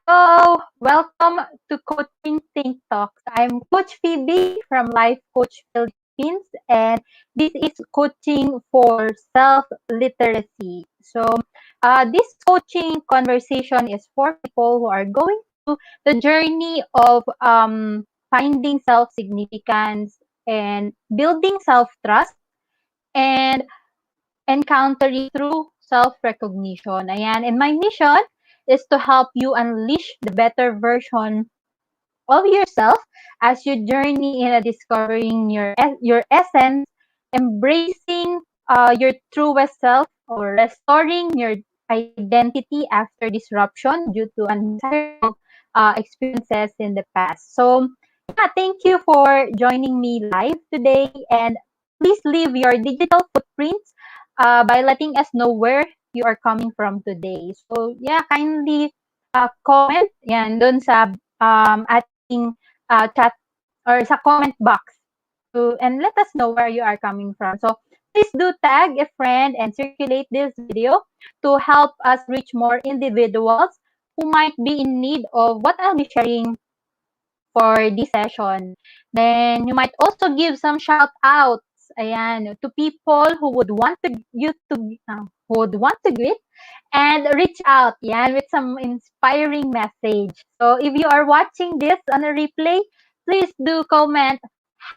Hello, welcome to Coaching Think Talks. I'm Coach Phoebe from Life Coach Philippines, and this is coaching for self literacy. This coaching conversation is for people who are going through the journey of finding self significance and building self trust and encountering through self-recognition. Ayan. And my mission is to help you unleash the better version of yourself as you journey in discovering your essence, embracing your truest self, or restoring your identity after disruption due to undesirable experiences in the past. Yeah, thank you for joining me live today, and please leave your digital footprints by letting us know where you are coming from today. So, yeah, kindly comment yan dun sa ating chat or sa comment box and let us know where you are coming from. So please do tag a friend and circulate this video to help us reach more individuals who might be in need of what I'll be sharing for this session. Then you might also give some shout outs ayan, to people who would want to you to who would want to greet and reach out yan with some inspiring message. So if you are watching this on a replay, please do comment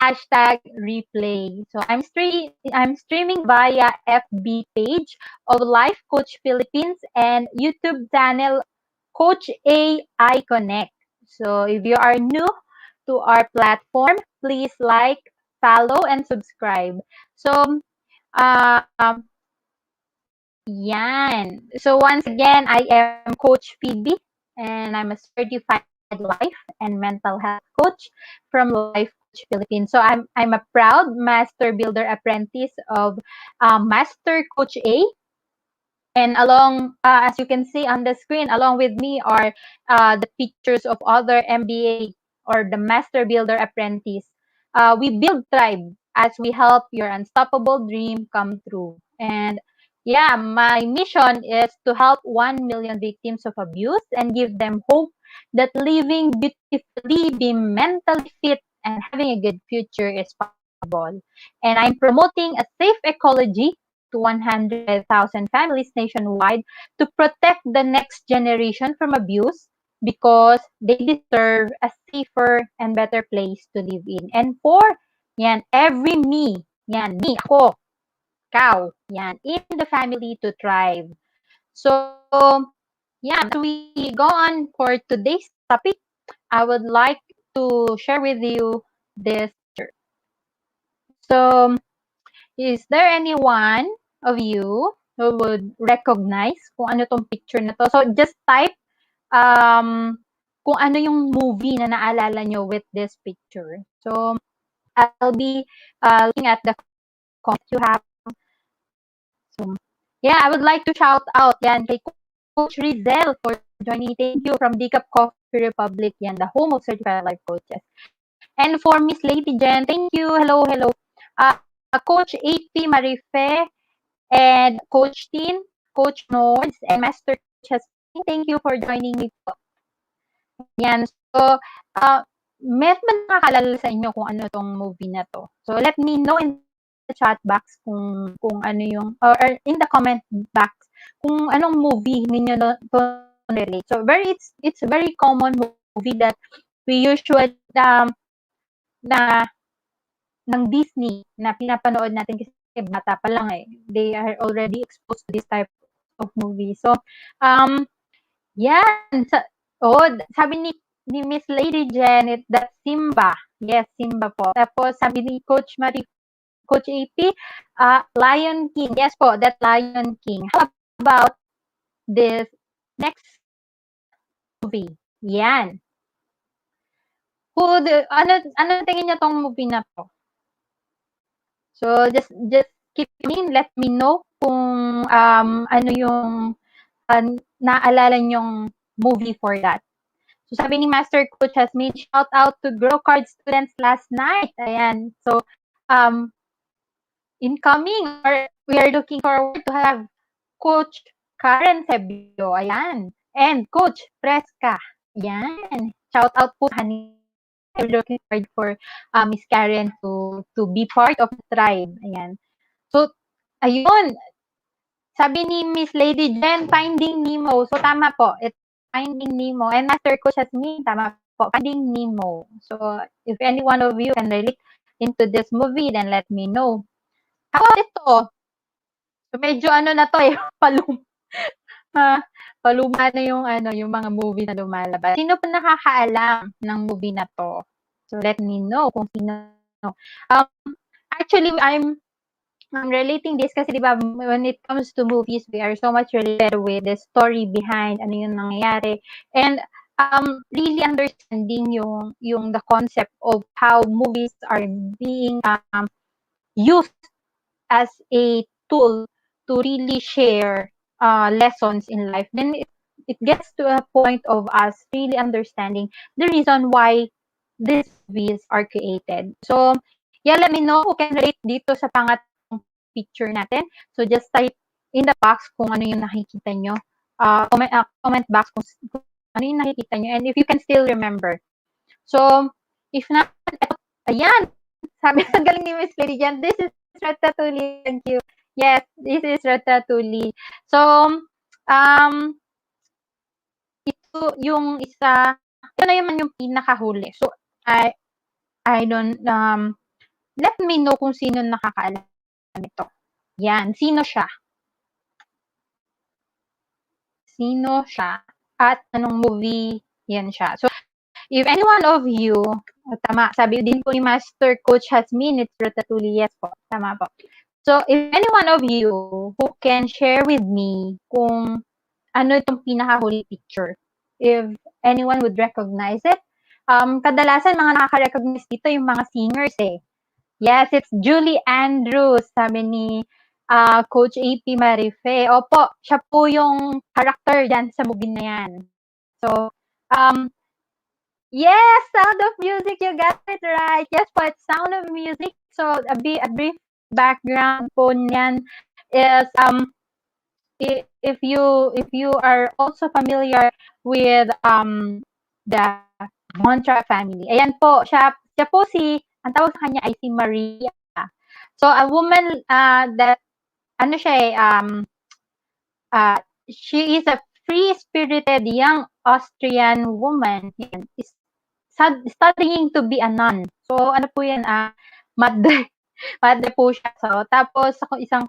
hashtag replay. So I'm streaming via FB page of Life Coach Philippines and YouTube channel Coach AI Connect. So if you are new to our platform, please like, follow, and subscribe. So um, yan. So once again, I am Coach Phoebe, and I'm a certified life and mental health coach from Life Coach Philippines. So I'm a proud master builder apprentice of Master Coach A. And as you can see on the screen, along with me are the pictures of other MBA or the Master Builder Apprentice. We build tribe as we help your unstoppable dream come true. And yeah, my mission is to help 1 million victims of abuse and give them hope that living beautifully, being mentally fit, and having a good future is possible. And I'm promoting a safe ecology to 100,000 families nationwide to protect the next generation from abuse because they deserve a safer and better place to live in. And for yan, every me, ako, ikaw, yan, in the family to thrive. So, yeah, as we go on for today's topic, I would like to share with you this picture. So, is there anyone of you who would recognize kung ano 'tong picture na 'to? So, just type, kung ano yung movie na naalala niyo with this picture. So, I'll be, looking at the comments you have. So, yeah, I would like to shout out yan kay Coach Rizel for joining. Thank you from Decaf Coffee Republic, yan, the home of certified life coaches. And for Miss Lady Jen, thank you. Hello, hello. Coach AP Marife, and Coach Tin, Coach Nodes, and Master Coach Hasmin, thank you for joining me po. Yan. So, may nakakaalala sa inyo kung ano tong movie na to. So, let me know in the chat box kung ano yung, or in the comment box, kung anong movie ninyo to relate. So, it's a very common movie that we usually, na ng Disney na pinapanood natin kasi bata pa lang eh. They are already exposed to this type of movie. So, yan. Sabi ni Miss Lady Janet, that Simba. Yes, Simba po. Tapos, sabi ni Coach AP, Lion King. Yes po, that Lion King. How about this next movie? Yan. Ano tingin niyo tong movie na to? So, just keep in, let me know kung ano yung naalala nyong movie for that. So, sabi ni Master Coach Hasmin, shout out to Grow Card students last night. Ayan. So, incoming, or we are looking forward to have Coach Karen Sebio. Ayan. And Coach Fresca. Yan. Shout out po sa kanila. We're looking forward for Miss Karen to be part of the tribe. Ayan. So, ayun. Sabi ni Miss Lady Jen, Finding Nemo. So, tama po. It's Finding Nemo. And Master Coach Jasmine, tama po. Finding Nemo. So, if any one of you can relate into this movie, then let me know. How about ito? So, medyo ano na to eh, ah, paluma na yung ano, yung mga movie na lumalabas. Sino pa nakakaalam ng movie na 'to? So, let me know kung sino. Um, actually, I'm relating this kasi 'di ba when it comes to movies, we are so much related with the story behind ano yung nangyayari and, really understanding yung the concept of how movies are being, used as a tool to really share lessons in life, then it gets to a point of us really understanding the reason why these movies are created. So, yeah, let me know who can relate dito sa pangatlong picture natin. So, just type in the box kung ano yung nakikita nyo. Comment box kung ano yung nakikita nyo and if you can still remember. So, if not, ayan, sabi ang galing ni Miss Lady Jan, this is Ratatouille, thank you. Yes, this is Ratatouille. So, ito yung ito na naman yung pinakahuli. So, I don't, let me know kung sino nakakaalam nito. Yan, sino siya? Sino siya? At anong movie yan siya? So, if any one of you, tama, sabi din po ni Master Coach Hasmin, it's Ratatouille, yes po, tama po. So, if any one of you who can share with me kung ano itong pinakahuli picture, if anyone would recognize it, kadalasan mga nakaka-recognize dito yung mga singers eh. Yes, it's Julie Andrews, sabi ni Coach AP Marife. Opo, siya po yung character dyan sa movie na yan. So, yes, Sound of Music, you got it right. Yes po, it's Sound of Music. So, a brief background po niyan is, if you are also familiar with, the Montra family. Ayan po, siya po ang tawag sa kanya ay si Maria. So, a woman, that, ano siya eh, she is a free-spirited young Austrian woman. Yan, is studying to be a nun. So, ano po yan, madre, madre po siya. So, tapos, ako isang,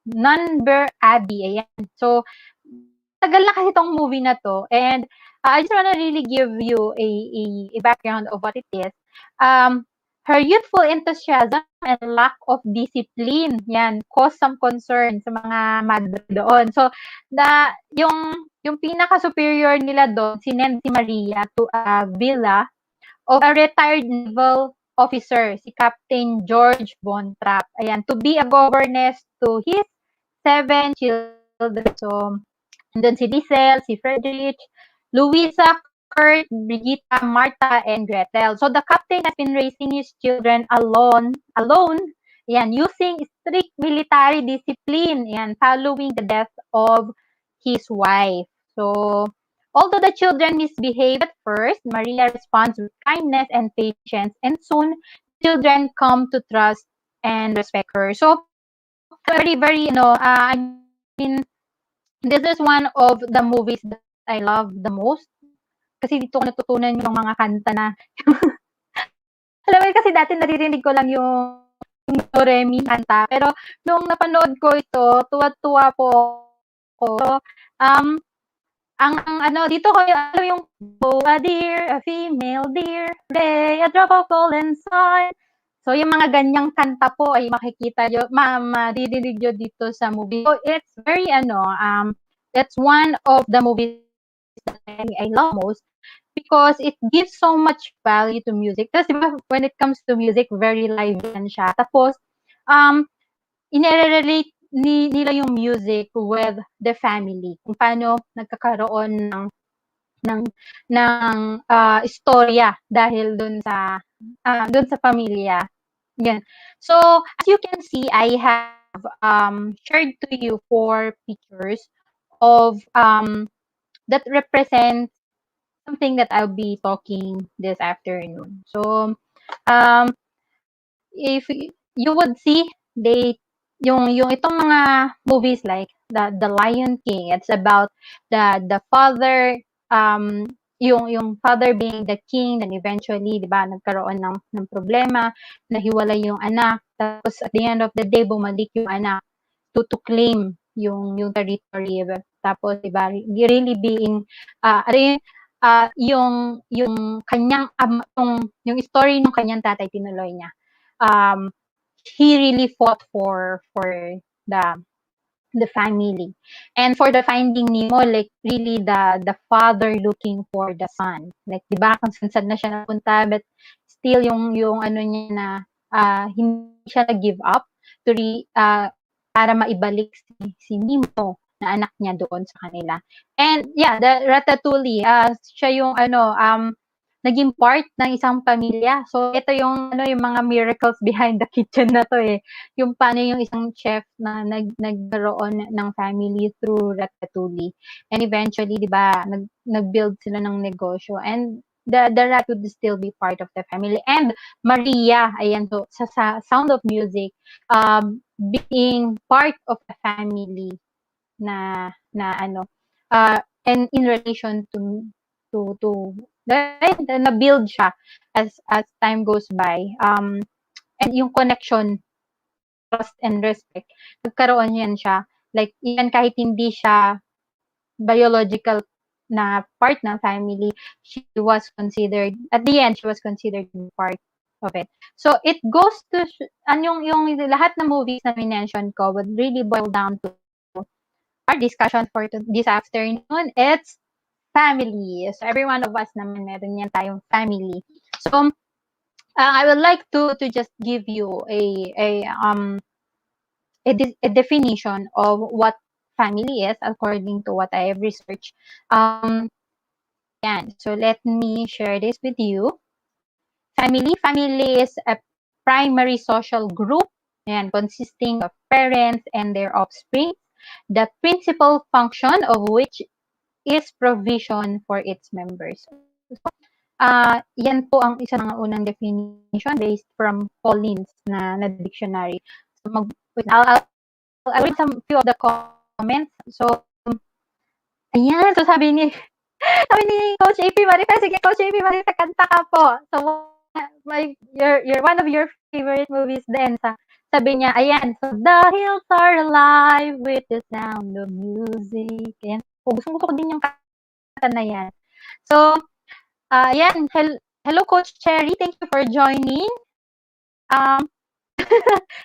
Nunber Abbey, ayan. So, tagal na kasi itong movie na to, and I just wanna really give you a background of what it is. Her youthful enthusiasm and lack of discipline, yan, cause some concern sa mga madre doon. So, yung pinaka-superior nila doon, sinend si Maria to a villa of a retired naval officer, si Captain George Bontrap. Ayan, to be a governess to his 7 children. So, nandun si Diesel, si Friedrich, Louisa, Kurt, Brigitta, Martha, and Gretel. So the captain has been raising his children alone, yan, using strict military discipline, yan, following the death of his wife. So, although the children misbehave at first, Maria responds with kindness and patience, and soon children come to trust and respect her. So, very, very, I mean, this is one of the movies that I love the most. Kasi dito ko natutunan yung mga kanta na alam mo kasi dati naririnig ko lang yung Do, Re, Mi kanta. Pero nung napanood ko ito, tuwa-tuwa po ako. So, ang ano, dito ko alam yung oh, a deer, a female deer, Ray, a drop of golden sun. So, yung mga ganyang kanta po ay makikita nyo, maririnig nyo dito sa movie. So, it's very, that's one of the movies that I love most because it gives so much value to music. Tapos, diba, when it comes to music, very live yan siya. Tapos, inire-relate nila yung music with the family. Kung paano nagkakaroon ng istorya dahil dun sa pamilya. Yan. So, as you can see, I have shared to you 4 pictures of that represent something that I'll be talking this afternoon. So, um, if you would see they yung itong mga movies like the Lion King, it's about the father, yung father being the king, then eventually 'di ba nagkaroon ng problema, nahiwalay yung anak, tapos at the end of the day bumalik yung anak to claim yung territory. Tapos 'di ba really being ano yun, yung kanyang yung story ng kanyang tatay tinuloy niya. um, he really fought for the the family. And for the Finding Nemo, like really the father looking for the son. Like 'di ba kung saan na siya napunta, but still yung ano niya na hindi siya nag-give up to para maibalik si Nemo na anak niya doon sa kanila. And yeah, the Ratatouille, siya yung ano naging part ng isang pamilya. So ito yung ano yung mga miracles behind the kitchen na to eh. Yung paano yung isang chef na nagkaroon ng family through Ratatouille. And eventually, 'di ba, nag-build sila ng negosyo and the rat would still be part of the family. And Maria, ayan, so sa Sound of Music, being part of the family na ano, and in relation to na-build siya as time goes by. And yung connection, trust and respect, nagkaroon yan siya. Like, even kahit hindi siya biological na part ng family, she was considered, at the end, she was considered part of it. So, it goes to, yung lahat ng movies na minention ko would really boil down to our discussion for this afternoon. It's family. So, every one of us naman meron yan tayong family. So, I would like to just give you a definition of what family is according to what I have researched. Yan. So let me share this with you. Family is a primary social group and consisting of parents and their offspring. The principal function of which is provision for its members. Yan po ang isa ng unang definition based from Collins na dictionary. So I'll read some few of the comments. So, ayan. So, sabi ni Coach AP Marife, sige Coach AP Marife, kanta ka po. So, you're one of your favorite movies din. Sabi niya, ayan. So, the hills are alive with the sound of music. Ayan. So, gusto ko din yung kanta na yan. So, ayan. Hello Coach Cherry. Thank you for joining.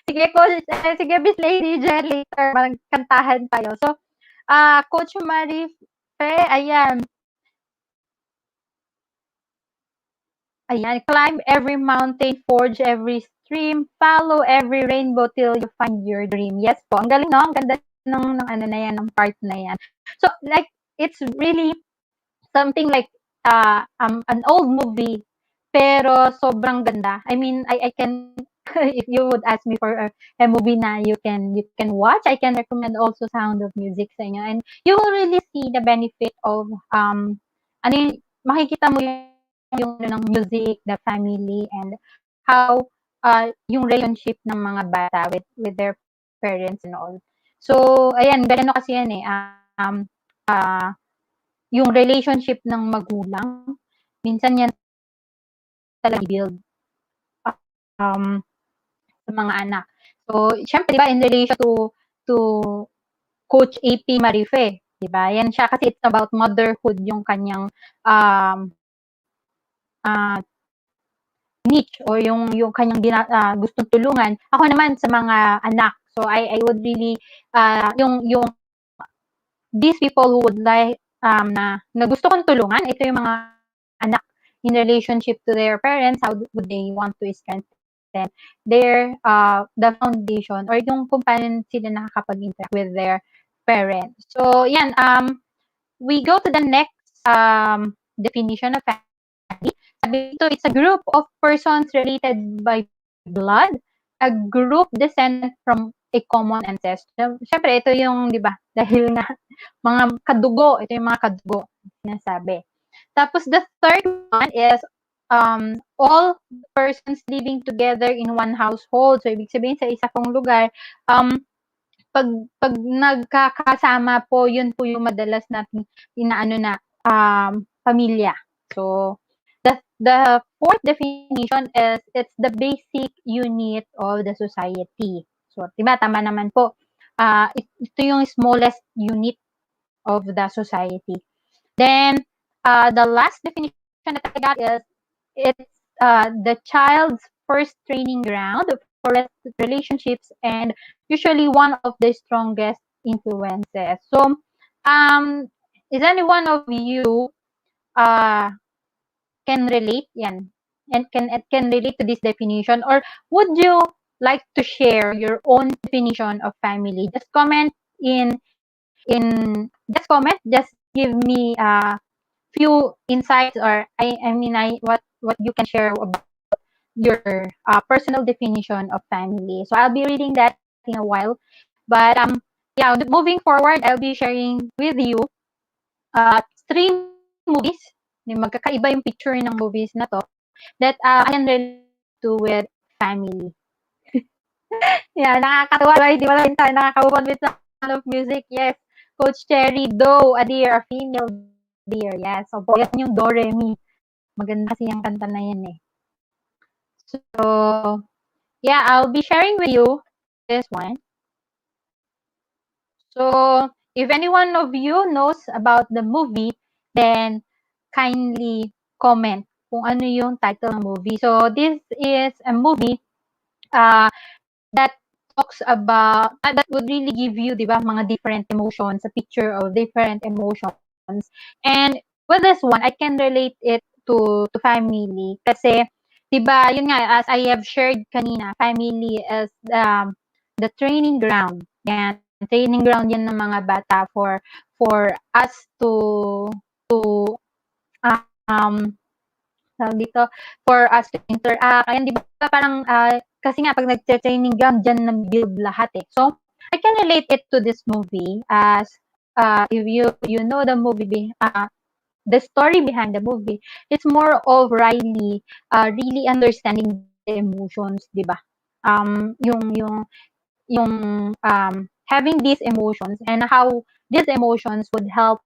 Sige Coach, sige Miss Lady Jen, later magkantahan tayo. So, Coach Marife, ayan. Ayan, climb every mountain, forge every stream, follow every rainbow till you find your dream. Yes po, ang galing no? Ang ganda ng ano na yan, ng part na yan. So, like, it's really something like an old movie, pero sobrang ganda. I mean, I can, if you would ask me for a movie na you can watch, I can recommend also Sound of Music sa inyo. And you will really see the benefit of, ano yun, makikita mo yung ng music, the family, and how yung relationship ng mga bata with their parents and all. So, ayan, ganun kasi yan eh. Yung relationship ng magulang, minsan yan talaga i-build sa mga anak. So, syempre, di ba, in relation to Coach AP Marife, di ba? Yan siya kasi it's about motherhood yung kanyang niche or yung kanyang gustong tulungan. Ako naman sa mga anak. So, I would really, yung these people who would like, na gusto kong tulungan, ito yung mga anak in relationship to their parents, how would they want to strengthen their, the foundation or yung kung paano sila nakakapag-interact with their parents. So, yan, we go to the next definition of family. Sabi dito, it's a group of persons related by blood, a group descendant from a common ancestor. Siyempre, ito yung, di ba, dahil nga, mga kadugo, ito yung mga kadugo, sinasabi. Tapos the third one is all the persons living together in one household. So ibig sabihin sa isa pong lugar, um, pag nagkakasama po, yun po yung madalas nating inaano na pamilya. So the fourth definition is it's the basic unit of the society. So 'di ba tama naman po. Ito yung smallest unit of the society. Then the last definition that I got is it's the child's first training ground for relationships and usually one of the strongest influences. So, is any one of you uh, can relate yan and can relate to this definition, or would you like to share your own definition of family? Just comment just comment, just give me few insights, or I what you can share about your personal definition of family. So I'll be reading that in a while. But yeah, moving forward, I'll be sharing with you three movies. Magkakaiba yung picture ng movies na to that I can relate to with family. Yeah, nakakatawa, right? Di ba rin tayo nakaka-move with sound of music? Yes. Coach Cherry, Doe, a deer, a female deer. Yes. So, po, yan yung Do, Re, Mi. Maganda kasi yung kanta na yan eh. So, yeah, I'll be sharing with you this one. So, if any one of you knows about the movie, then kindly comment kung ano yung title ng movie. So, this is a movie that talks about, that would really give you, di ba, mga different emotions, a picture of different emotions. And with this one, I can relate it to family. Kasi, di ba, yun nga, as I have shared kanina, family is the training ground. Yan, training ground yan ng mga bata for us to um tawag dito, for us to interact. Ayan, di ba parang, kasi nga pag nagte-training ground, diyan na-build lahat eh. So, I can relate it to this movie as, if you know the movie, the story behind the movie, it's more of Riley, really understanding the emotions, di ba? Yung having these emotions and how these emotions would help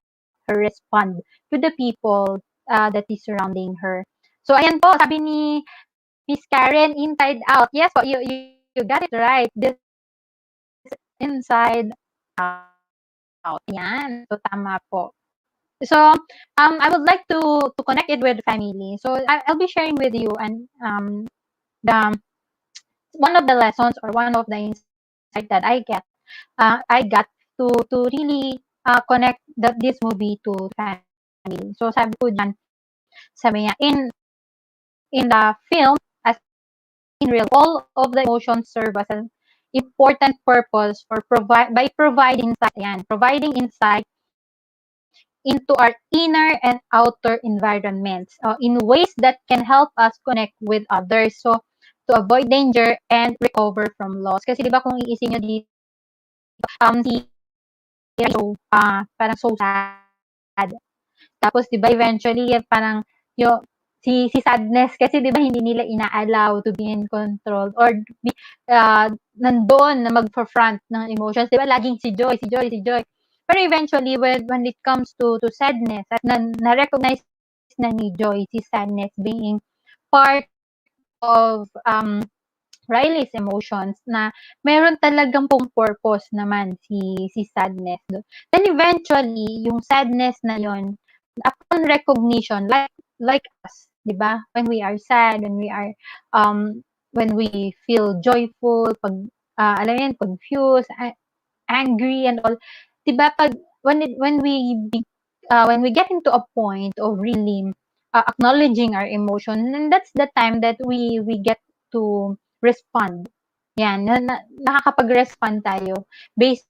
her respond to the people that is surrounding her. So, ayan po, sabi ni Miss Karen, Inside Out. Yes po, you got it right. This Inside Out. Yan. So, tama po. So, I would like to connect it with family. So, I'll be sharing with you and the one of the lessons or one of the insight that I got to really connect this movie to family. So, sabi ko dyan, sabi niya, in the film, as in real, all of the emotions serve as an important purpose for providing insight into our inner and outer environments in ways that can help us connect with others. So, to avoid danger and recover from loss. Kasi di ba kung iisipin nyo dito, si Ray parang so sad. Tapos 'di ba eventually parang yung si Sadness kasi 'di ba hindi nila ina-allow to be in control or be, nandoon na magfa-front ng emotions. 'Di ba laging si Joy, si Joy, si Joy. Pero eventually when it comes to Sadness at na-recognize na ni Joy si Sadness being part of Riley's emotions na meron talagang pong purpose naman si Sadness. Then eventually, yung sadness na yon, upon recognition, like us, di ba? When we are sad, when we feel joyful, pag, alam mo yun, confused, angry and all, 'di ba pag when we get into a point of really acknowledging our emotion, and that's the time that we get to respond. Yan, nakakapag-respond tayo based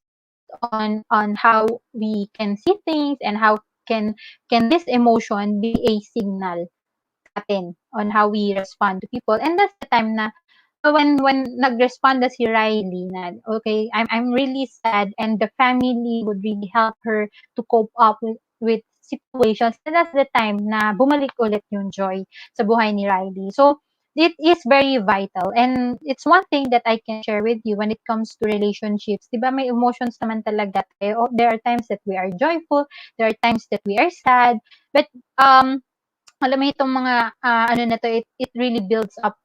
on how we can see things and how can this emotion be a signal sa atin on how we respond to people. And that's the time na when nag-respond na si Riley na, okay, I'm really sad, and the family would really help her to cope up with situations, and that's the time na bumalik ulit yung joy sa buhay ni Riley. So, it is very vital, and it's one thing that I can share with you when it comes to relationships. 'Di ba may emotions naman talaga tayo. There are times that we are joyful, there are times that we are sad, but alam mo itong mga ano na to, it really builds up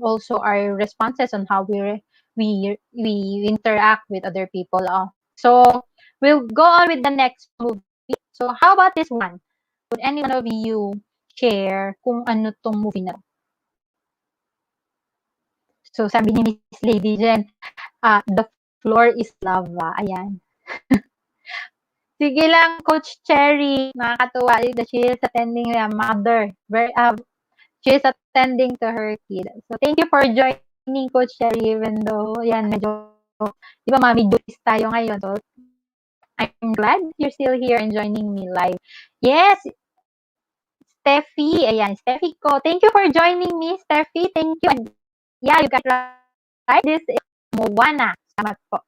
also our responses on how we interact with other people. So we'll go on with the next movie. So how about this one? Would any one of you share kung ano tong movie na to? So sabi ni Miss Lady Jen, the floor is lava. Ayan. Sige lang, Coach Cherry. Nakakatuwa. She is attending a mother. She is attending to her kid. So, thank you for joining, Coach Cherry, even though, yan, medyo, di ba, mommy duties tayo ngayon. So, I'm glad you're still here and joining me live. Yes, Steffi. Ayan, Steffi ko. Thank you for joining me, Steffi. Thank you. And, yeah, you got right. This is Moana. Salamat po.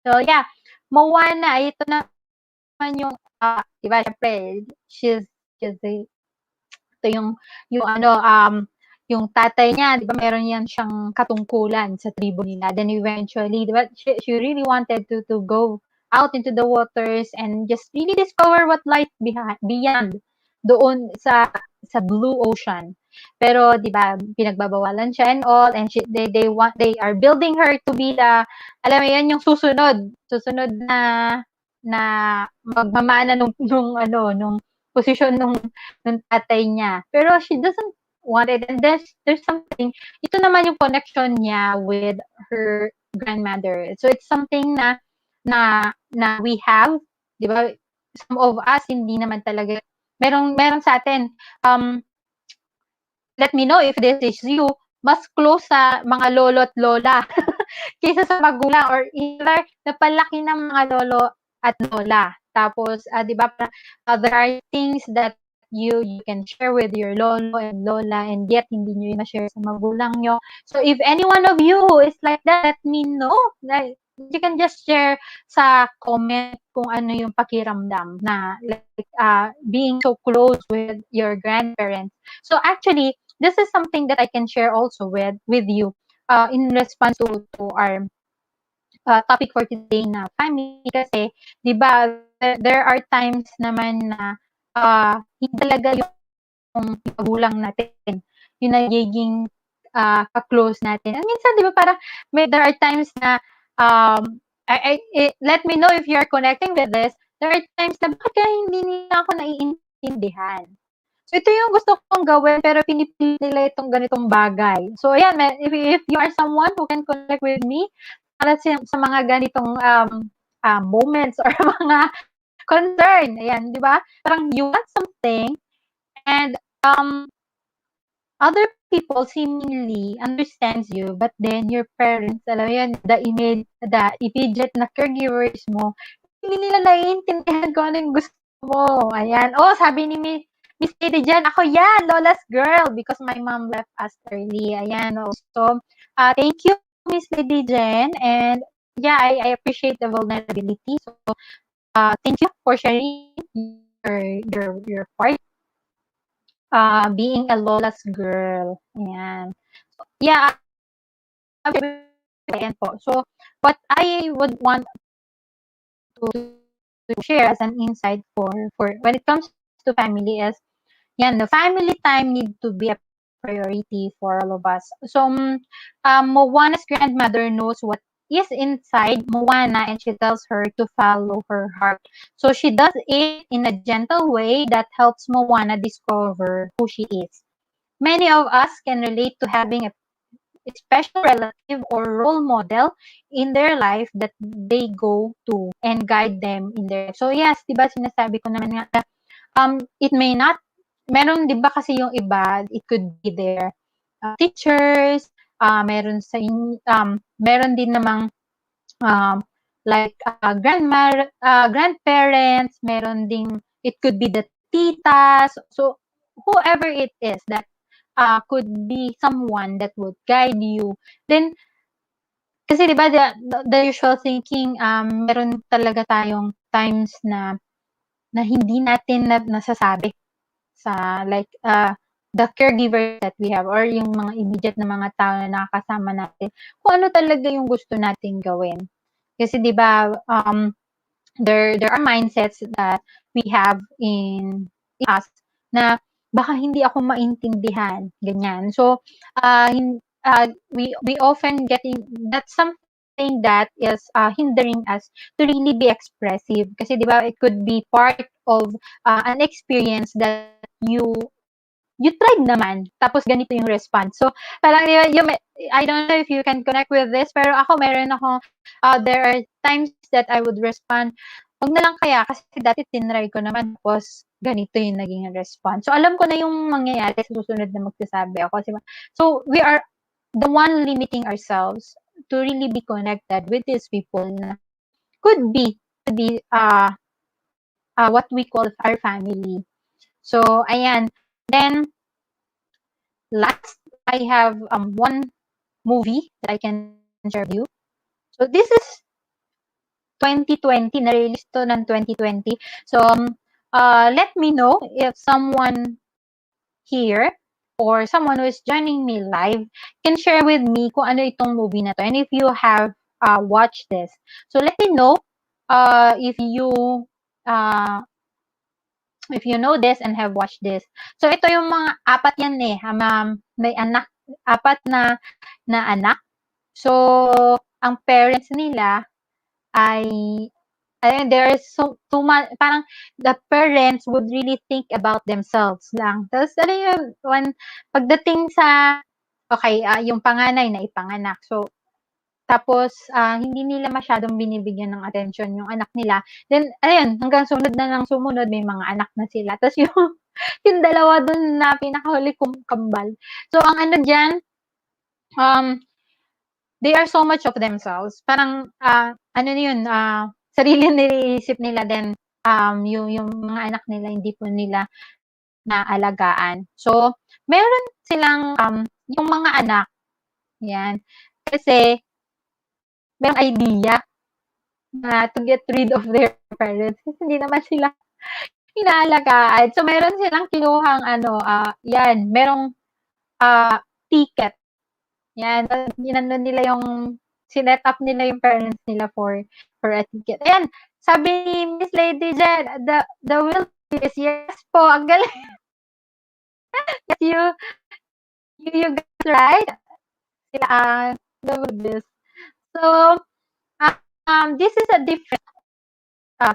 So, yeah, Moana. Ito naman yung, di ba, syempre, she's ito yung ano, yung tatay niya, 'di ba meron yan siyang katungkulan sa tribo nila. Then eventually, 'di ba, she really wanted to go out into the waters and just really discover what lies beyond doon sa blue ocean. Pero 'di ba, pinagbabawalan siya and all, and they are building her to be the, alam mo 'yan, yung susunod na magmamana nung posisyon nung tatay niya. Pero she doesn't want it. And there's something, ito naman yung connection niya with her grandmother. So it's something na we have, 'di ba? Some of us hindi naman talaga meron sa atin, let me know if this is you, mas close sa mga lolo at lola kaysa sa magulang, or either napalaki ng mga lolo at lola. Tapos, 'di ba, there are things that you can share with your lolo and lola, and yet hindi niyo ma-share sa magulang niyo. So if any one of you is like that, let me know. Like, you can just share sa comment kung ano yung pakiramdam na like being so close with your grandparents. So actually, this is something that I can share also with you in response to our topic for today na family, kasi 'di ba there are times naman na hindi talaga yung magulang natin yung nagiging ka-close natin. And minsan 'di ba parang there are times na let me know if you are connecting with this. There are times na bakit kaya hindi nila ako naiintindihan. So ito yung gusto kong gawin pero pinipilit nila itong ganitong bagay. So ayan, if you are someone who can connect with me para sa mga ganitong moments or mga concern, ayan, 'di ba? Parang you want something and other people seemingly understands you, but then your parents, alam mo yun, the immediate na caregivers mo, hindi nila naiintindihan kung ano yung gusto mo. Ayan. Oh, sabi ni Miss Lady Jen, ako yan, Lola's girl, because my mom left us early. Ayan. Oh. So, thank you, Miss Lady Jen. And yeah, I appreciate the vulnerability. So, thank you for sharing your part. Being a Lola's girl. Ayan. So, yeah, ayan po. So, what I would want to share as an insight for when it comes to family is, yan, the family time need to be a priority for all of us. So, Moana's grandmother knows what is inside Moana, and she tells her to follow her heart. So she does it in a gentle way that helps Moana discover who she is. Many of us can relate to having a special relative or role model in their life that they go to and guide them in their life. So yes, 'di ba sinasabi ko naman nga, it may not, meron 'di ba kasi yung iba, it could be their teachers, meron din namang like grandparents, meron ding, it could be the titas, so whoever it is that could be someone that would guide you. Then, kasi 'di ba the usual thinking, meron talaga tayong times na na hindi natin nasasabi sa like the caregivers that we have or yung mga immediate na mga tao na nakakasama natin kung ano talaga yung gusto nating gawin. Kasi 'di ba there are mindsets that we have in us na baka hindi ako maintindihan, ganyan. So, we often that's something that is hindering us to really be expressive. Kasi 'di ba, it could be part of an experience that you tried naman, tapos ganito yung response. So, parang I don't know if you can connect with this, pero ako meron ako, there are times that I would respond, wag na lang kaya kasi dati tinry ko naman tapos ganito yung naging response. So, alam ko na yung mangyayari sa susunod na magsasabi ako. So, we are the one limiting ourselves to really be connected with these people na could be what we call our family. So, ayan. Then, last, I have one movie that I can share with you. So this is 2020, na-release to ng 2020. So let me know if someone here or someone who is joining me live can share with me kung ano itong movie na to and if you have watched this. So let me know uh, if you know this and have watched this. So ito yung mga apat yan eh. May anak, apat na anak. So ang parents nila ay there is so much, parang the parents would really think about themselves lang. Tapos ano yun, pagdating sa okay, yung panganay na ipanganak. So tapos hindi nila masyadong binibigyan ng atensyon yung anak nila. Then ayun, hanggang sumunod na ng sumunod may mga anak na sila. Tapos yung yung dalawa dun na pinakahuli kong kambal. So ang ano diyan, um they are so much of themselves. Parang ano na yun, sarili niliisip nila, then yung mga anak nila hindi po nila naalagaan. So meron silang yung mga anak, yan, kasi merong idea na to get rid of their parents kasi hindi naman sila inaalagaan. So meron silang kinuhang ano, yan, merong ticket. Yan, inano nila yung sinet up nila yung parents nila for a ticket. Ayan, sabi ni Miss Lady Jen, the will is yes po, ang galing. Yes, you got right. Sila, the will is. So, this is a different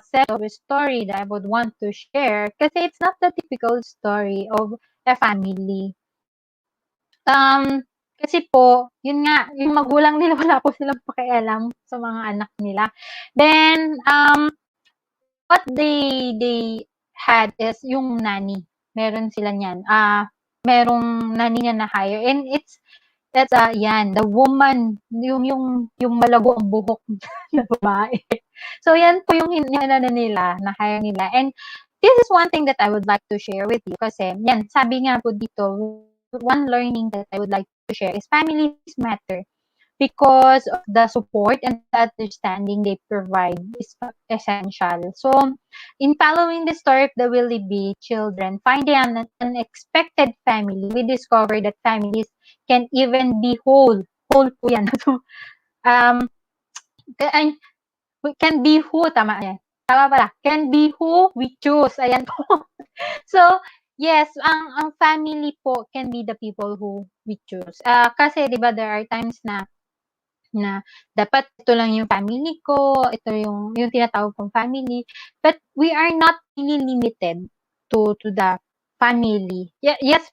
set of a story that I would want to share kasi it's not the typical story of a family. Kasi po, yun nga, yung magulang nila wala po silang pakialam sa mga anak nila. Then, what they had is yung nanny. Meron sila niyan. Merong nanny na na-hire. And that's yan, the woman, yung malago ang buhok na babae. So, yan po yung nila, na-hire nila. And this is one thing that I would like to share with you kasi, yan, sabi nga po dito, one learning that I would like to share is families matter because of the support and the understanding they provide is essential. So, in following the story of the Willie B children, finding an unexpected family, we discover that families can even be whole. Whole po yan. So, we can be who, tama yan. Tama pala. Can be who we choose. Ayan po. So, yes, ang family po can be the people who we choose. Kasi 'di ba there are times na dapat ito lang yung family ko, ito yung tinatawag kong family. But we are not really limited to the family. Yes,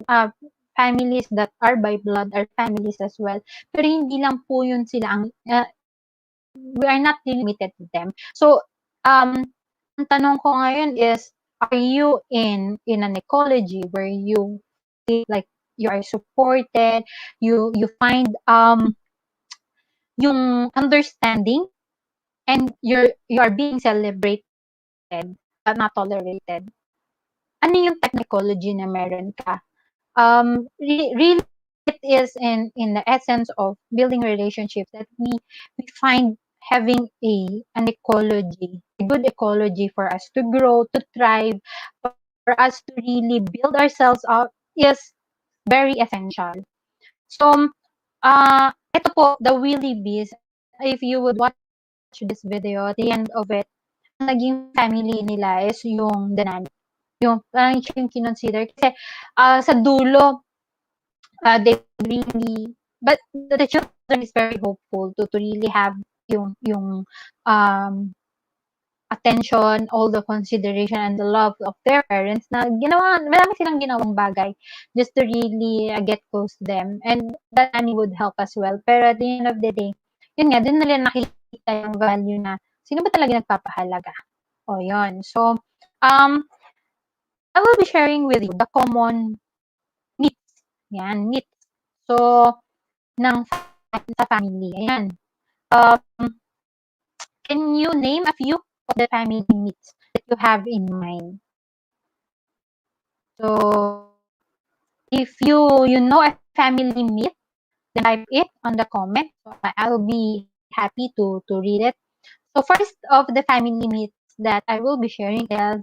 families that are by blood are families as well. Pero hindi lang po yun sila we are not really limited to them. So, ang tanong ko ngayon is, are you in an ecology where you feel like you are supported, you find yung understanding and you are being celebrated but not tolerated. Ano yung technology na meron ka? Really it is in the essence of building relationships that we find having an ecology, a good ecology for us to grow, to thrive, for us to really build ourselves up is very essential. So, ito po, the Willy Bees, if you would watch this video, at the end of it, ang naging family nila is yung the nanny. Yung, parang siya yung kinonsider. Kasi, sa dulo, they would really, but the children is very hopeful to really have yung um attention, all the consideration and the love of their parents na marami silang ginawang bagay just to really get close to them. And that nanny would help as well. Pero at the end of the day, yun nga, dun nila nakikita yung value na sino ba talaga nagpapahalaga. O yun. So, I will be sharing with you the common myths. Yan, myths. So, ng sa family. Ayan. Um, can you name a few of the family myths that you have in mind? So, if you know a family myth, then type it on the comment. So I'll be happy to read it. So first of the family myths that I will be sharing is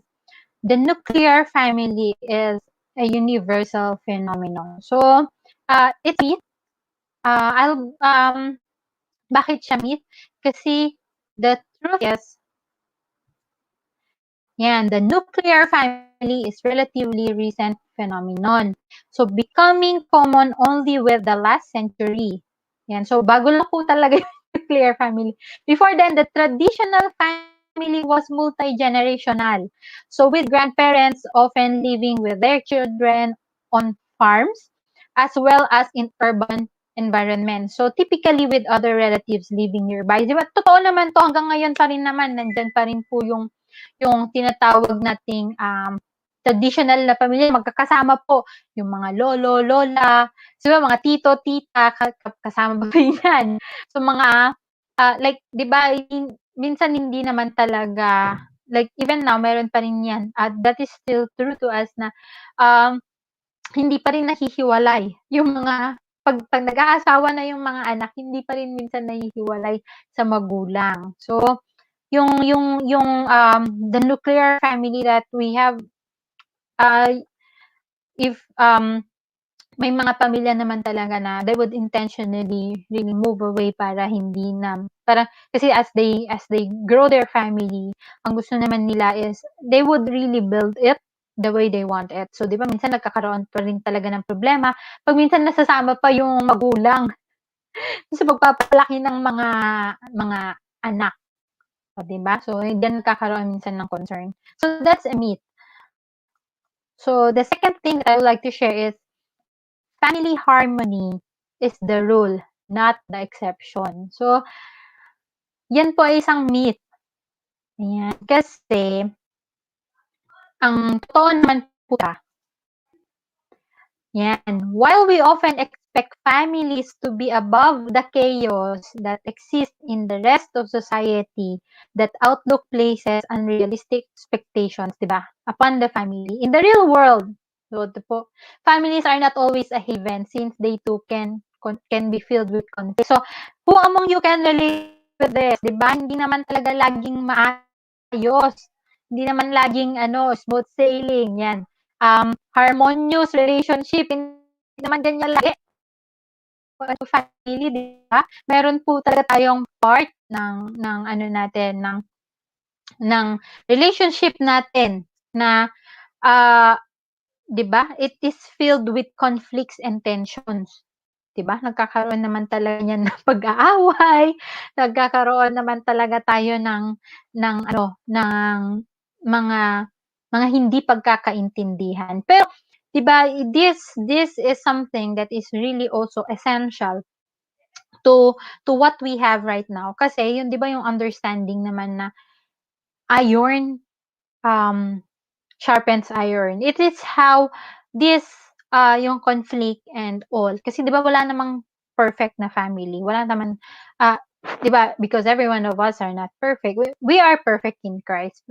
the nuclear family is a universal phenomenon. So it's a myth. I'll bakit siya myth? Kasi the truth is, yan, the nuclear family is relatively recent phenomenon. So, becoming common only with the last century. Yan. So, bago lang po talaga yung nuclear family. Before then, the traditional family was multi-generational. So, with grandparents often living with their children on farms, as well as in urban environment. So, typically with other relatives living nearby. Di ba? Totoo naman to hanggang ngayon pa rin naman. Nandyan pa rin po yung tinatawag nating traditional na pamilya, magkakasama po yung mga lolo, lola, so mga tito, tita, kasama ba yan? So mga, like, di ba, minsan hindi naman talaga, like, even now, meron pa rin yan. That is still true to us na hindi pa rin nahihiwalay yung mga, pag nag-aasawa na yung mga anak, hindi pa rin minsan nahihiwalay sa magulang. So, the nuclear family that we have, if may mga pamilya naman talaga na they would intentionally really move away para hindi na para kasi as they grow their family, ang gusto naman nila is they would really build it the way they want it. So 'di ba minsan nagkakaroon pa rin talaga ng problema pag minsan nasasama pa yung magulang sa pagpapalaki ng mga anak. O, 'di ba? So, diyan nagkakaroon minsan ng concern. So, that's a myth. So, the second thing that I would like to share is family harmony is the rule, not the exception. So, yan po ay isang myth. Ayan. Kasi, ang totoo naman po yan. While we often expect families to be above the chaos that exists in the rest of society, that outlook places unrealistic expectations, diba, upon the family. In the real world, so po, families are not always a haven since they too can be filled with conflict. So, who among you can relate with this? Diba? Hindi naman talaga laging maayos. Hindi naman laging smooth sailing. Yan. Harmonious relationship, hindi naman ganyan lagi. Family, di ba? Meron po talaga tayong part ng ano natin, ng relationship natin na, di ba? It is filled with conflicts and tensions. Di ba? Nagkakaroon naman talaga yan ng pag-aaway, nagkakaroon naman talaga tayo ng mga hindi pagkakaintindihan. Pero 'di ba, this is something that is really also essential to what we have right now. Kasi yun 'di ba yung understanding naman na iron sharpens iron. It is how this yung conflict and all. Kasi 'di ba wala namang perfect na family. Wala naman 'di ba, because every one of us are not perfect. We are perfect in Christ.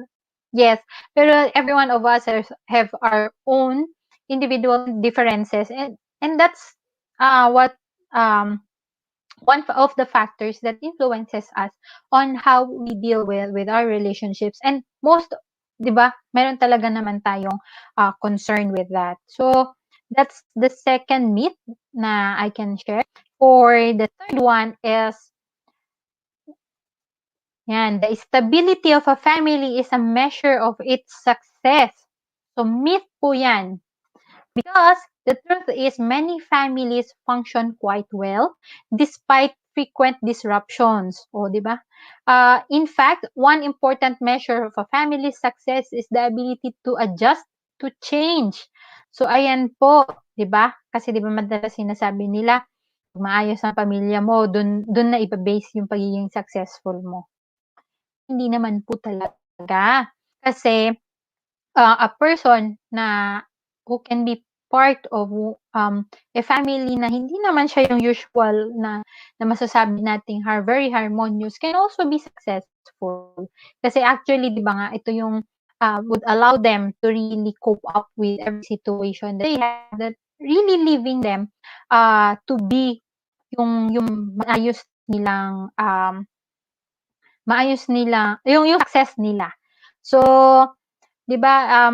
Yes, pero every one of us have our own individual differences, and that's what um one of the factors that influences us on how we deal with our relationships. And most, 'di ba, meron talaga naman tayong concern with that. So that's the second myth na I can share. For the third one is, yan, the stability of a family is a measure of its success. So myth po yan. Because the truth is many families function quite well despite frequent disruptions. O, di ba? In fact, one important measure of a family's success is the ability to adjust to change. So, ayan po, di ba? Kasi di ba madalas sinasabi nila, pag maayos ang pamilya mo, dun na iba-base yung pagiging successful mo. Hindi naman po talaga. Kasi a person na who can be part of a family na hindi naman siya yung usual na masasabi nating very harmonious can also be successful. Kasi actually, di ba nga, ito yung would allow them to really cope up with every situation that they have, that really leaving them to be yung maayos nila yung success nila. So, 'di ba,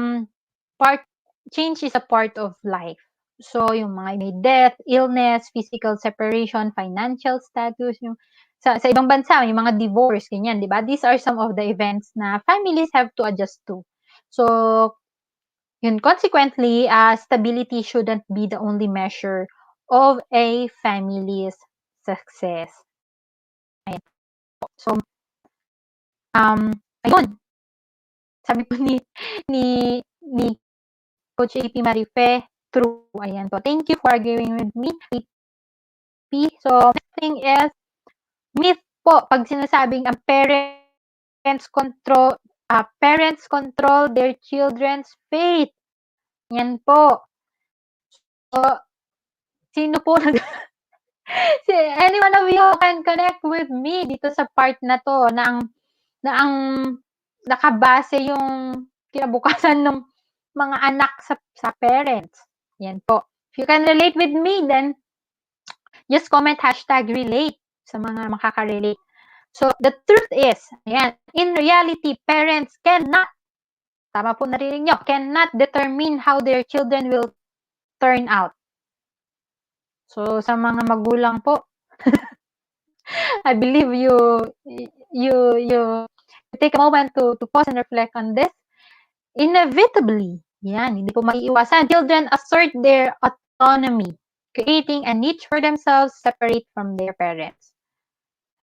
part change is a part of life. So, yung mga may death, illness, physical separation, financial status, yung sa ibang bansa, yung mga divorce, ganyan, 'di ba? These are some of the events na families have to adjust to. So, yun, consequently, stability shouldn't be the only measure of a family's success. Ayan po. So, ayun, sabi po ni Coach AP Marife, true. Ayan po. Thank you for arguing with me, AP. So, next thing is, myth po, pag sinasabing ang parents control their children's fate. Yan po. So, sino po any one of you can connect with me dito sa part na to na ang nakabase yung kinabukasan ng mga anak sa parents. Yan po. If you can relate with me, then just comment #relate sa mga makaka-relate. So, the truth is, ayan, in reality, parents tama po narinig nyo, cannot determine how their children will turn out. So, sa mga magulang po, I believe you take a moment to pause and reflect on this. Inevitably, yan, hindi po maiiwasan. Children assert their autonomy, creating a niche for themselves separate from their parents.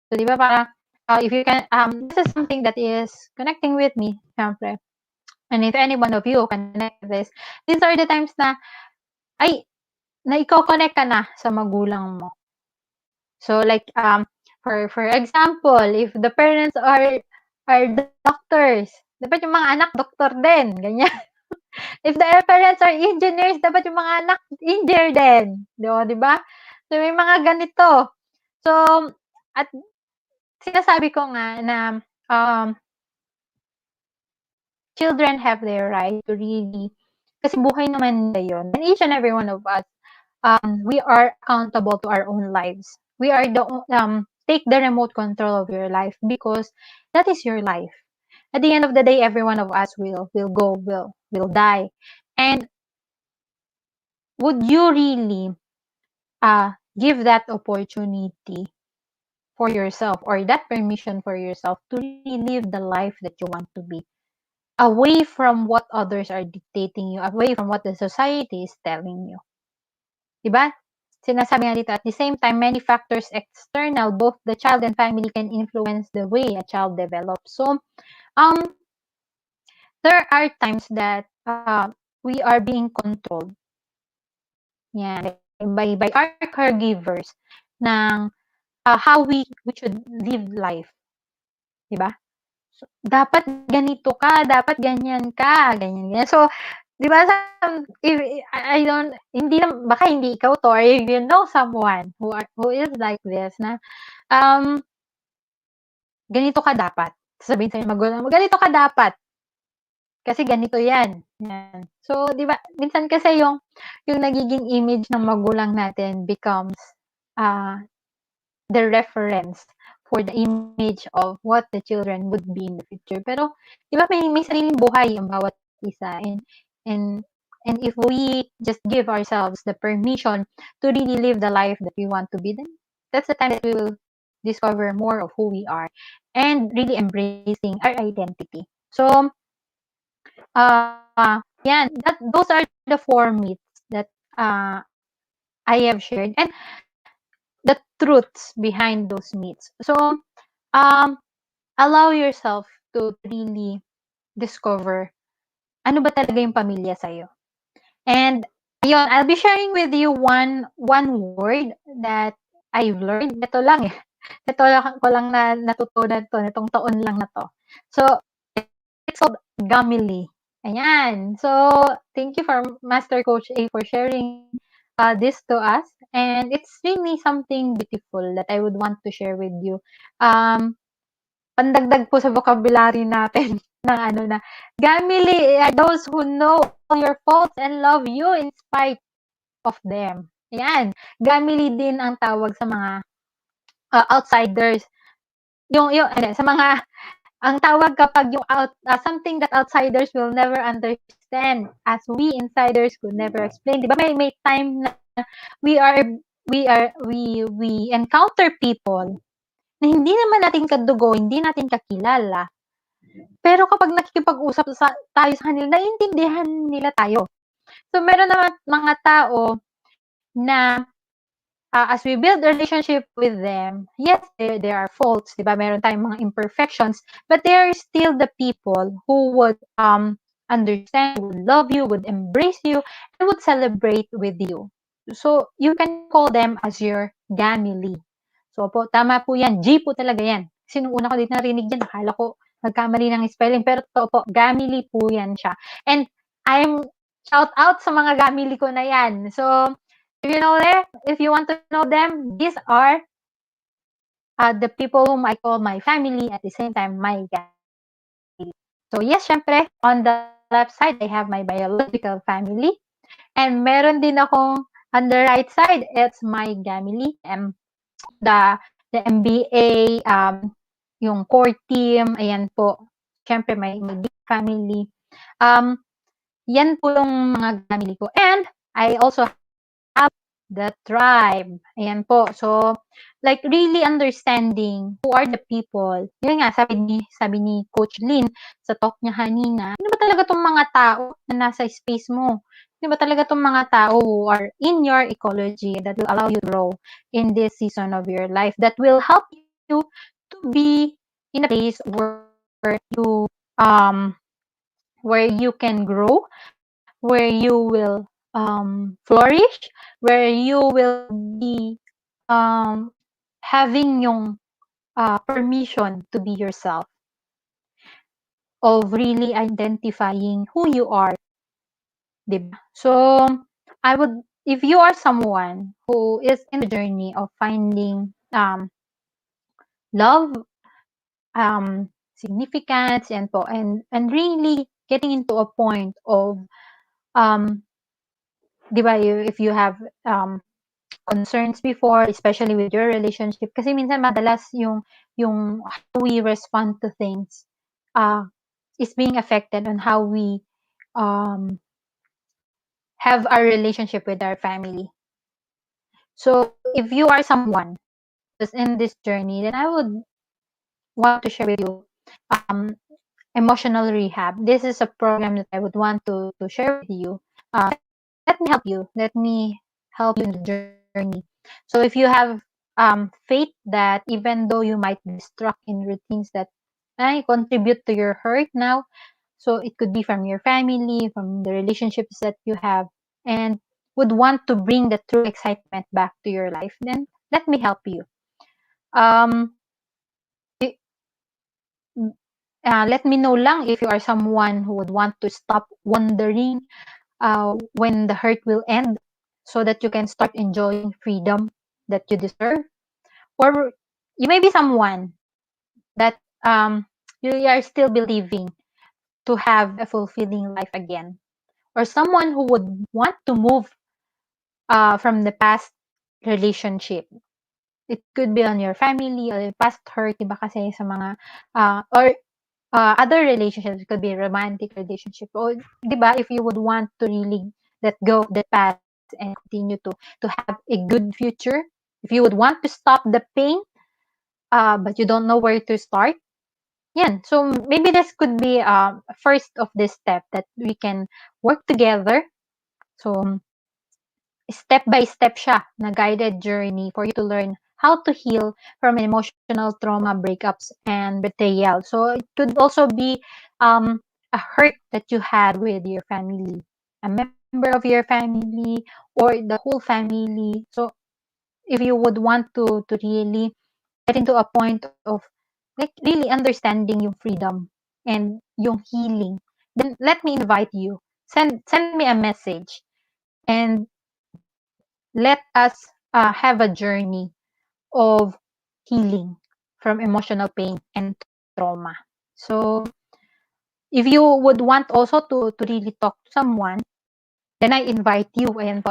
So, di ba parang, if you can, this is something that is connecting with me, syempre. And if any one of you can connect with this, these are the times na iko-connect ka na sa magulang mo. So, like, for example, if the parents are doctors, dapat yung mga anak doktor din, ganyan. If the parents are engineers, dapat yung mga anak engineer din, di ba? So, may mga ganito. So, at sinasabi ko nga na children have their right to really, kasi buhay naman nila yun. And each and every one of us, we are accountable to our own lives. We are take the remote control of your life because that is your life. At the end of the day, every one of us will die. And would you really give that opportunity for yourself or that permission for yourself to really live the life that you want to be? Away from what others are dictating you, away from what the society is telling you. Diba? Sinasabi nga dito, at the same time, many factors external, both the child and family, can influence the way a child develops. So, there are times that we are being controlled. Yan, by our caregivers ng how we should live life. Diba? So, dapat ganito ka, dapat ganyan ka, ganyan. So, di ba, if hindi lang, baka hindi ikaw to, or if you know someone who is like this, na, ganito ka dapat. Sabihin sa'yo magulang mo, ganito ka dapat. Kasi ganito yan. Yan. So, di ba, minsan kasi yung nagiging image ng magulang natin becomes, the reference for the image of what the children would be in the future. Pero, di ba, may sariling buhay ang bawat isa. And, and if we just give ourselves the permission to really live the life that we want to be, then that's the time that we will discover more of who we are and really embracing our identity. So, yan, those are the 4 myths that I have shared and the truths behind those myths. So, um, allow yourself to really discover ano ba talaga yung pamilya sa'yo. And ayun, I'll be sharing with you one word that I've learned. Ito lang eh. Ito lang ko lang na natutunan to nitong taon lang na to. So, it's called gamily. Ayan. So, thank you for Master Coach A for sharing this to us. And it's really something beautiful that I would want to share with you. Pandagdag po sa vocabulary natin ng ano na, gamily are those who know all your faults and love you in spite of them. Ayan. Gamily din ang tawag sa mga outsiders. Sa mga ang tawag kapag yung something that outsiders will never understand as we insiders could never explain. 'Di ba may time na we are we encounter people na hindi naman natin kadugo, hindi natin kakilala. Pero kapag nakikipag-usap tayo sa kanila, naiintindihan nila tayo. So meron naman mga tao na as we build a relationship with them, yes, there are faults, 'di ba? Meron tayong mga imperfections, but they are still the people who would understand, would love you, would embrace you, and would celebrate with you. So you can call them as your gamily. So po, tama po 'yan. G po talaga 'yan. Kasi nung una ko dito narinig 'yan, akala ko nagkamali ng spelling, pero totoo po, gamily po 'yan siya. And I'm shout out sa mga gamily ko na 'yan. So if you want to know them, these are the people whom I call my family at the same time my family. So yes, syempre, on the left side, I have my biological family. And meron din akong on the right side, it's my family. The MBA, yung core team, ayan po. Syempre, my deep family. Yan po yung mga family ko. And I also the tribe. Ayan po. So, like really understanding who are the people. Yun nga, sabi ni Coach Lynn sa talk niya kanina, ano ba talaga tong mga tao na nasa space mo? Ano ba talaga tong mga tao who are in your ecology that will allow you to grow in this season of your life, that will help you to be in a place you um where you can grow, where you will flourish, where you will be having yung permission to be yourself, of really identifying who you are, diba? So, if you are someone who is in the journey of finding love, significance, and really getting into a point of diba, if you have concerns before, especially with your relationship, kasi minsan madalas yung how we respond to things is being affected on how we um, have our relationship with our family. So if you are someone who's in this journey, then I would want to share with you um, emotional rehab. This is a program that I would want to share with you. Let me help you. Let me help you in the journey. So if you have faith that even though you might be stuck in routines that contribute to your hurt now, so it could be from your family, from the relationships that you have, and would want to bring the true excitement back to your life, then let me help you. Um, let me know lang if you are someone who would want to stop wondering when the hurt will end, so that you can start enjoying freedom that you deserve. Or you may be someone that you are still believing to have a fulfilling life again, or someone who would want to move from the past relationship. It could be on your family or your past hurt, 'di ba kasi sa mga, or other relationships, it could be romantic relationship or 'di ba, if you would want to really let go of the past and continue to have a good future, if you would want to stop the pain, but you don't know where to start, yan. So maybe this could be first of this step that we can work together. So step by step siya na guided journey for you to learn how to heal from emotional trauma, breakups, and betrayal. So it could also be a hurt that you had with your family, a member of your family, or the whole family. So if you would want to really get into a point of like really understanding yung freedom and yung healing, then let me invite you. Send me a message and let us have a journey of healing from emotional pain and trauma. So if you would want also to really talk to someone, then I invite you and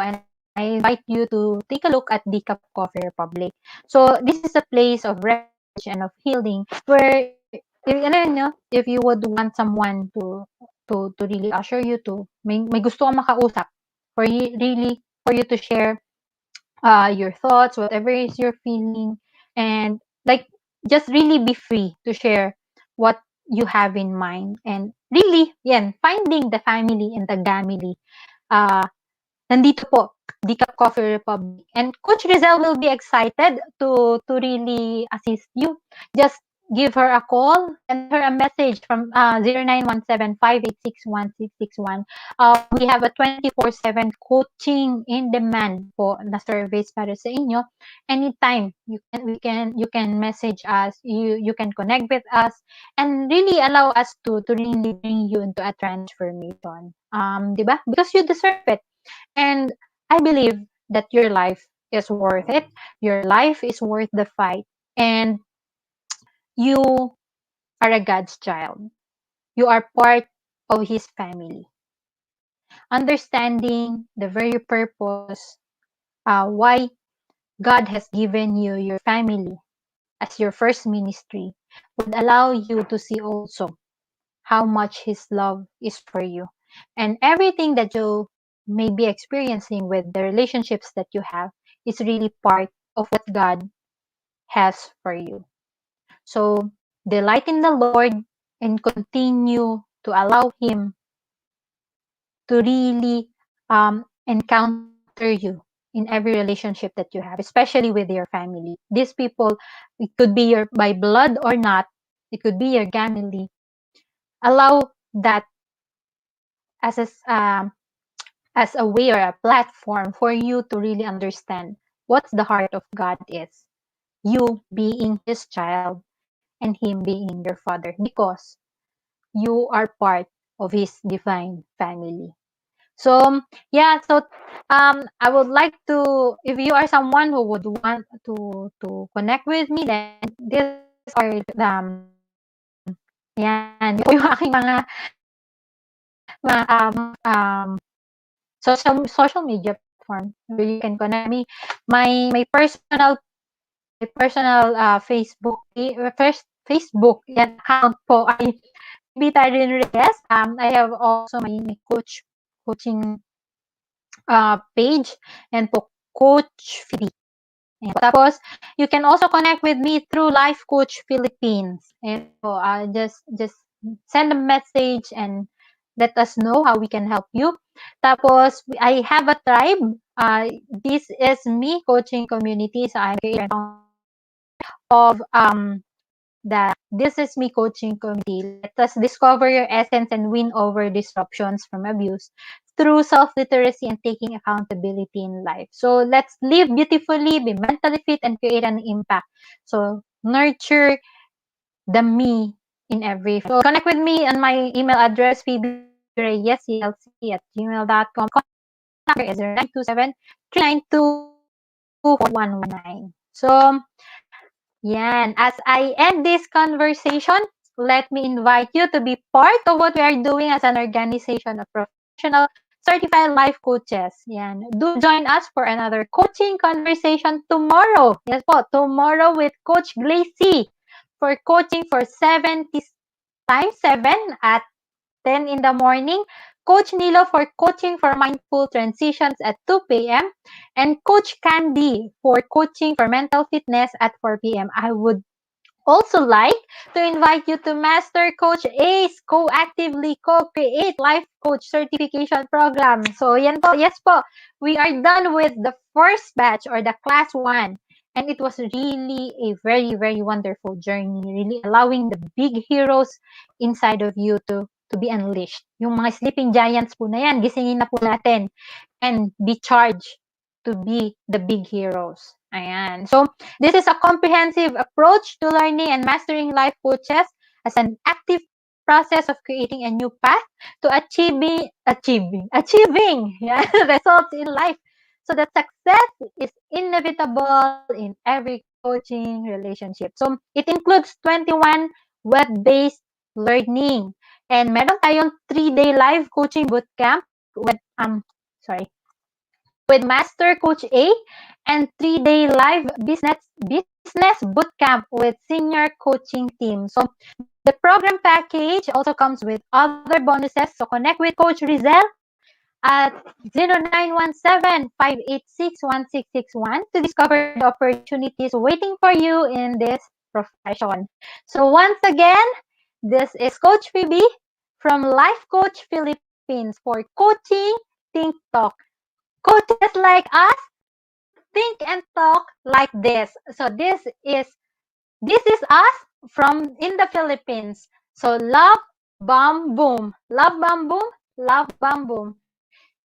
I invite you to take a look at the Cup of Coffee Republic. So this is a place of refuge and of healing where if you would want someone to really assure you to may gusto kang makausap for you, really for you to share your thoughts, whatever is you're feeling, and like just really be free to share what you have in mind. And really, yan, finding the family and the gamily. Uh, Nandito po, Decaf Coffee Republic. And Coach Rizal will be excited to really assist you. Just give her a call, send her a message from 0917-586-1661. We have a 24/7 coaching in demand po na service para sa inyo. Anytime you can message us, you can connect with us and really allow us to really bring you into a transformation. 'Di ba? Because you deserve it. And I believe that your life is worth it. Your life is worth the fight. And you are a God's child. You are part of His family. Understanding the very purpose why God has given you your family as your first ministry would allow you to see also how much His love is for you. And everything that you may be experiencing with the relationships that you have is really part of what God has for you. So delight in the Lord and continue to allow Him to really encounter you in every relationship that you have, especially with your family. These people, it could be your by blood or not, it could be your family. Allow that as a as a way or a platform for you to really understand what's the heart of God is. You being His child and Him being your Father because you are part of His divine family. So yeah, so I would like to, if you are someone who would want to connect with me, then these are yan, yung aking mga social media platform where you can connect me. My personal first Facebook yan account po ay Bitarin Reyes. I have also my coaching page and po Coach Phoebe. Ayan po. Tapos you can also connect with me through Life Coach Philippines. Ayan po, just send a message and let us know how we can help you. Tapos I have a tribe. This is me coaching community. So I'm a of that this is me coaching committee. Let us discover your essence and win over disruptions from abuse through self-literacy and taking accountability in life. So let's live beautifully, be mentally fit, and create an impact. So nurture the me in every. So connect with me on my email address, phoebereyesclc@gmail.com. Contact number is 0927-392-4119. So yan. As I end this conversation, let me invite you to be part of what we are doing as an organization of professional certified life coaches. Yan. Do join us for another coaching conversation tomorrow. Yes po, tomorrow with Coach Glacy for coaching for 70 times 7 at 10 in the morning. Coach Nilo for coaching for mindful transitions at 2 p.m. And Coach Candy for coaching for mental fitness at 4 p.m. I would also like to invite you to Master Coach Ace co-actively co-create life coach certification program. So yan po, yes po, we are done with the first batch or the class 1. And it was really a very, very wonderful journey, really allowing the big heroes inside of you to be unleashed. Yung mga sleeping giants po na yan, gisingin na po natin and be charged to be the big heroes. Ayan. So, this is a comprehensive approach to learning and mastering life coaches as an active process of creating a new path to achieving yeah, results in life. So that success is inevitable in every coaching relationship. So, it includes 21 web-based learning. And meron tayong 3-day live coaching bootcamp with, with Master Coach A and 3-day live business bootcamp with senior coaching team. So the program package also comes with other bonuses. So connect with Coach Rizel at 0917-586-1661 to discover the opportunities waiting for you in this profession. So once again, this is Coach Phoebe from Life Coach Philippines for Coaching Think Talk. Coaches like us think and talk like this. So this is us from in the Philippines. So love, bam, boom. Love, bam, boom. Love, bam, boom.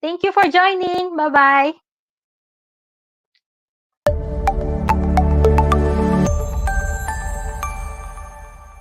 Thank you for joining. Bye-bye.